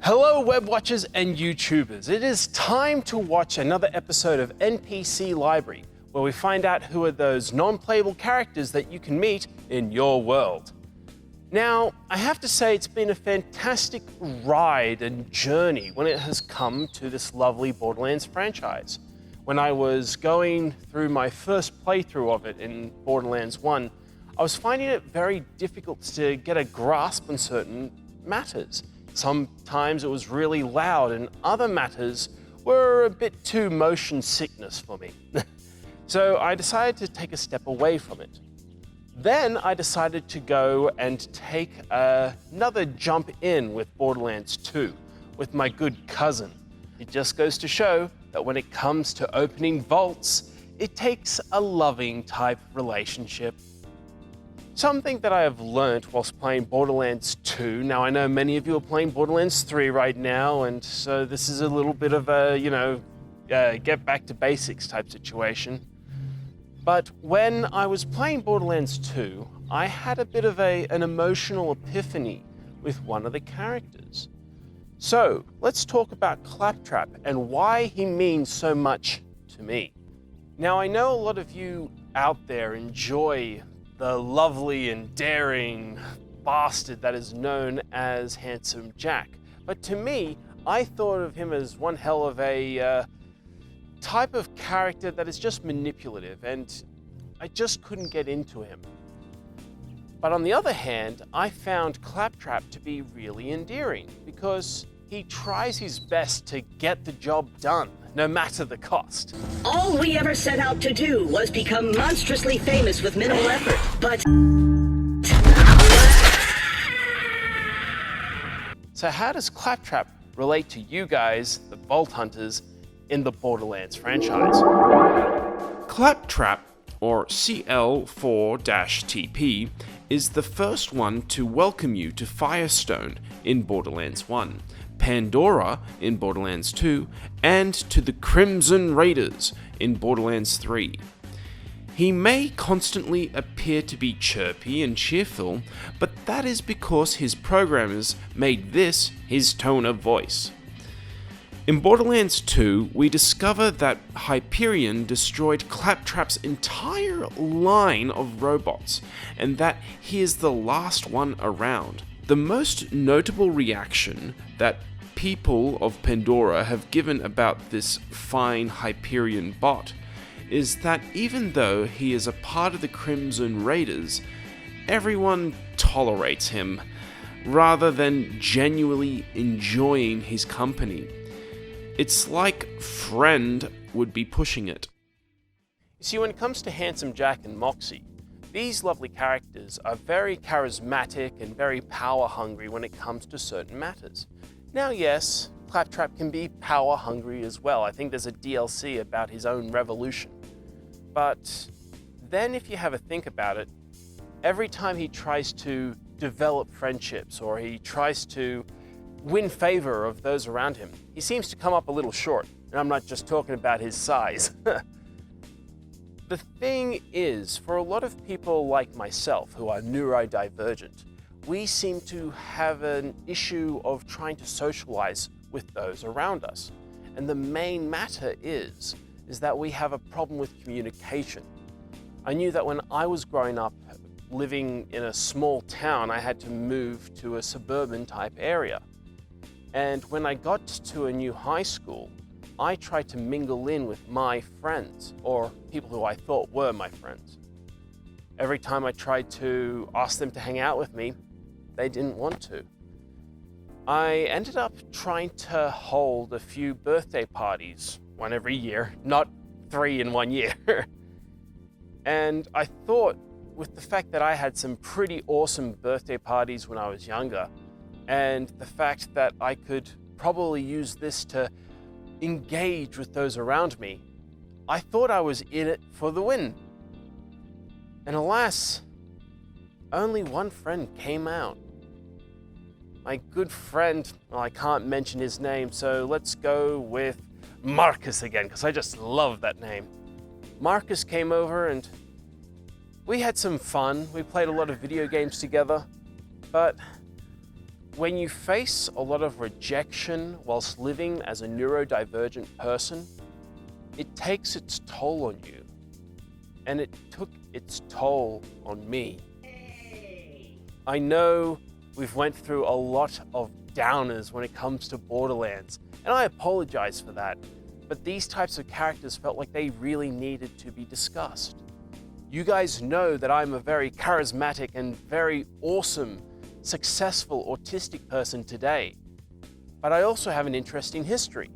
Hello web watchers and YouTubers. It is time to watch another episode of NPC Library, where we find out who are those non-playable characters that you can meet in your world. Now, I have to say it's been a fantastic ride and journey when it has come to this lovely Borderlands franchise. When I was going through my first playthrough of it in Borderlands 1, I was finding it very difficult to get a grasp on certain matters. Sometimes it was really loud and other matters were a bit too motion sickness for me. So I decided to take a step away from it. Then I decided to go and take another jump in with Borderlands 2 with my good cousin. It just goes to show that when it comes to opening vaults, it takes a loving type relationship. Something that I have learned whilst playing Borderlands 2, now I know many of you are playing Borderlands 3 right now, and so this is a little bit of a, get back to basics type situation. But when I was playing Borderlands 2, I had a bit of an emotional epiphany with one of the characters. So let's talk about Claptrap and why he means so much to me. Now I know a lot of you out there enjoy the lovely and daring bastard that is known as Handsome Jack. But to me, I thought of him as one hell of a type of character that is just manipulative, and I just couldn't get into him. But on the other hand, I found Claptrap to be really endearing because he tries his best to get the job done, no matter the cost. All we ever set out to do was become monstrously famous with minimal effort, but... So how does Claptrap relate to you guys, the Vault Hunters, in the Borderlands franchise? Claptrap, or CL4-TP, is the first one to welcome you to Firestone in Borderlands 1, Pandora in Borderlands 2, and to the Crimson Raiders in Borderlands 3. He may constantly appear to be chirpy and cheerful, but that is because his programmers made this his tone of voice. In Borderlands 2, we discover that Hyperion destroyed Claptrap's entire line of robots, and that he is the last one around. The most notable reaction that people of Pandora have given about this fine Hyperion bot is that even though he is a part of the Crimson Raiders, everyone tolerates him, rather than genuinely enjoying his company. It's like Friend would be pushing it. You see, when it comes to Handsome Jack and Moxie, these lovely characters are very charismatic and very power-hungry when it comes to certain matters. Now, yes, Claptrap can be power-hungry as well. I think there's a DLC about his own revolution. But then if you have a think about it, every time he tries to develop friendships or he tries to win favor of those around him, he seems to come up a little short. And I'm not just talking about his size. The thing is, for a lot of people like myself who are neurodivergent, we seem to have an issue of trying to socialize with those around us. And the main matter is that we have a problem with communication. I knew that when I was growing up, living in a small town, I had to move to a suburban type area. And when I got to a new high school, I tried to mingle in with my friends, or people who I thought were my friends. Every time I tried to ask them to hang out with me, they didn't want to. I ended up trying to hold a few birthday parties, one every year, not 3 in 1 year. And I thought, with the fact that I had some pretty awesome birthday parties when I was younger, and the fact that I could probably use this to engage with those around me, I thought I was in it for the win. And alas, only one friend came out. My good friend, well, I can't mention his name, so let's go with Marcus again, because I just love that name. Marcus came over and we had some fun. We played a lot of video games together, but When you face a lot of rejection whilst living as a neurodivergent person, it takes its toll on you. And it took its toll on me. I know we've went through a lot of downers when it comes to Borderlands, and I apologize for that, but these types of characters felt like they really needed to be discussed. You guys know that I'm a very charismatic and very awesome, successful autistic person today, but I also have an interesting history.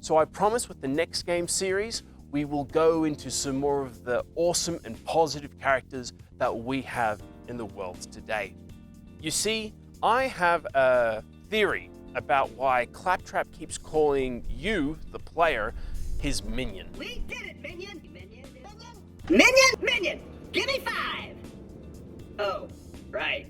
So I promise with the next game series, we will go into some more of the awesome and positive characters that we have in the world today. You see, I have a theory about why Claptrap keeps calling you, the player, his minion. We did it, Minion! Minion? Minion! Give me 5! Oh, right.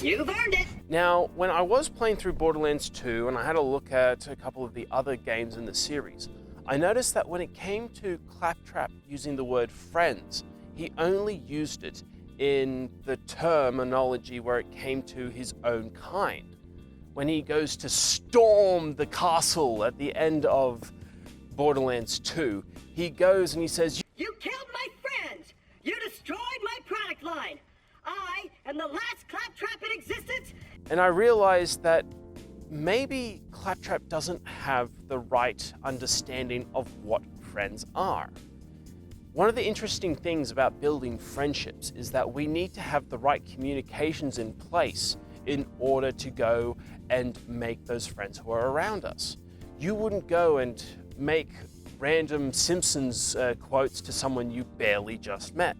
You've earned it! Now, when I was playing through Borderlands 2 and I had a look at a couple of the other games in the series, I noticed that when it came to Claptrap using the word friends, he only used it in the terminology where it came to his own kind. When he goes to storm the castle at the end of Borderlands 2, he goes and he says, You killed my friends! You destroyed my product line! I am the last Claptrap in existence! and I realized that maybe Claptrap doesn't have the right understanding of what friends are. One of the interesting things about building friendships is that we need to have the right communications in place in order to go and make those friends who are around us. You wouldn't go and make random Simpsons quotes to someone you barely just met.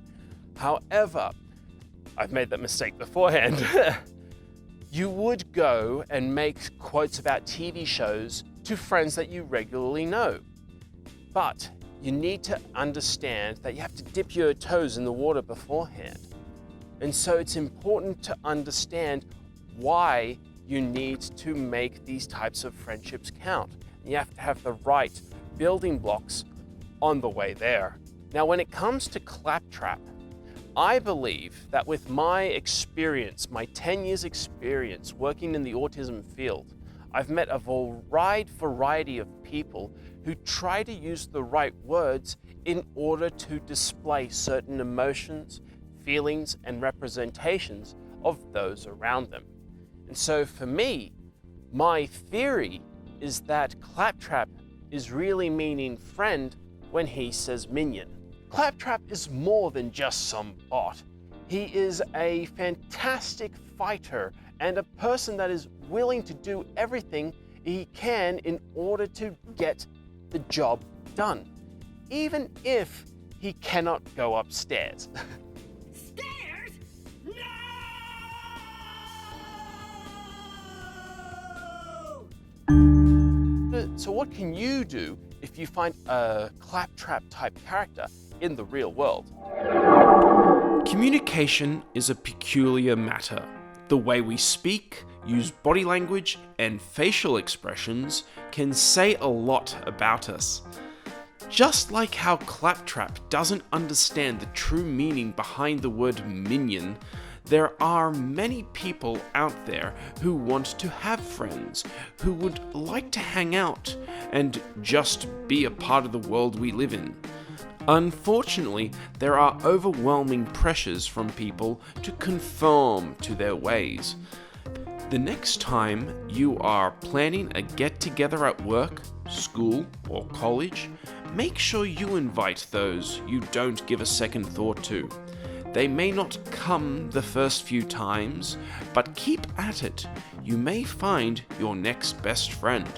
However, I've made that mistake beforehand. You would go and make quotes about TV shows to friends that you regularly know. But you need to understand that you have to dip your toes in the water beforehand. And so it's important to understand why you need to make these types of friendships count. You have to have the right building blocks on the way there. Now, when it comes to Claptrap, I believe that with my experience, my 10 years experience working in the autism field, I've met a wide variety of people who try to use the right words in order to display certain emotions, feelings, and representations of those around them. And so for me, my theory is that Claptrap is really meaning friend when he says minion. Claptrap is more than just some bot. He is a fantastic fighter and a person that is willing to do everything he can in order to get the job done, even if he cannot go upstairs. Stairs? No! So what can you do if you find a Claptrap type character in the real world? Communication is a peculiar matter. The way we speak, use body language, and facial expressions can say a lot about us. Just like how Claptrap doesn't understand the true meaning behind the word minion, there are many people out there who want to have friends, who would like to hang out and just be a part of the world we live in. Unfortunately, there are overwhelming pressures from people to conform to their ways. The next time you are planning a get-together at work, school, or college, make sure you invite those you don't give a second thought to. They may not come the first few times, but keep at it. You may find your next best friend.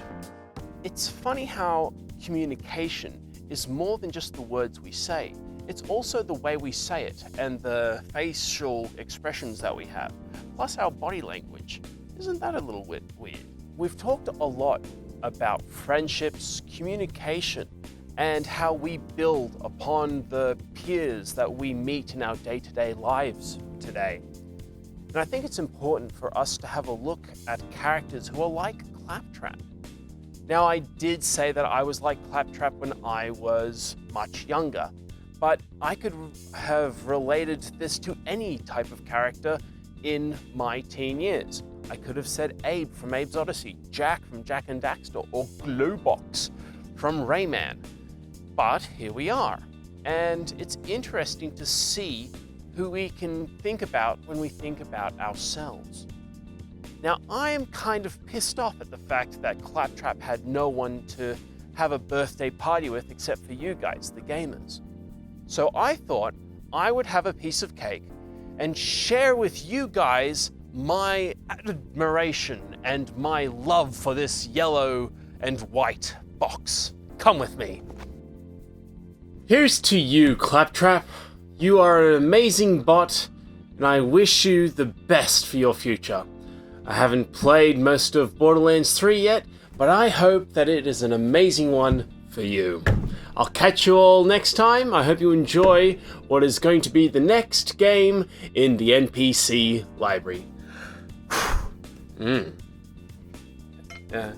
It's funny how communication is more than just the words we say. It's also the way we say it and the facial expressions that we have, plus our body language. Isn't that a little bit weird? We've talked a lot about friendships, communication, and how we build upon the peers that we meet in our day-to-day lives today. And I think it's important for us to have a look at characters who are like Claptrap. Now, I did say that I was like Claptrap when I was much younger, but I could have related this to any type of character in my teen years. I could have said Abe from Abe's Odyssey, Jack from Jak and Daxter, or Glowbox from Rayman. But here we are. And it's interesting to see who we can think about when we think about ourselves. Now, I am kind of pissed off at the fact that Claptrap had no one to have a birthday party with except for you guys, the gamers. So I thought I would have a piece of cake and share with you guys my admiration and my love for this yellow and white box. Come with me. Here's to you, Claptrap. You are an amazing bot, and I wish you the best for your future. I haven't played most of Borderlands 3 yet, but I hope that it is an amazing one for you. I'll catch you all next time. I hope you enjoy what is going to be the next game in the NPC library. Yeah.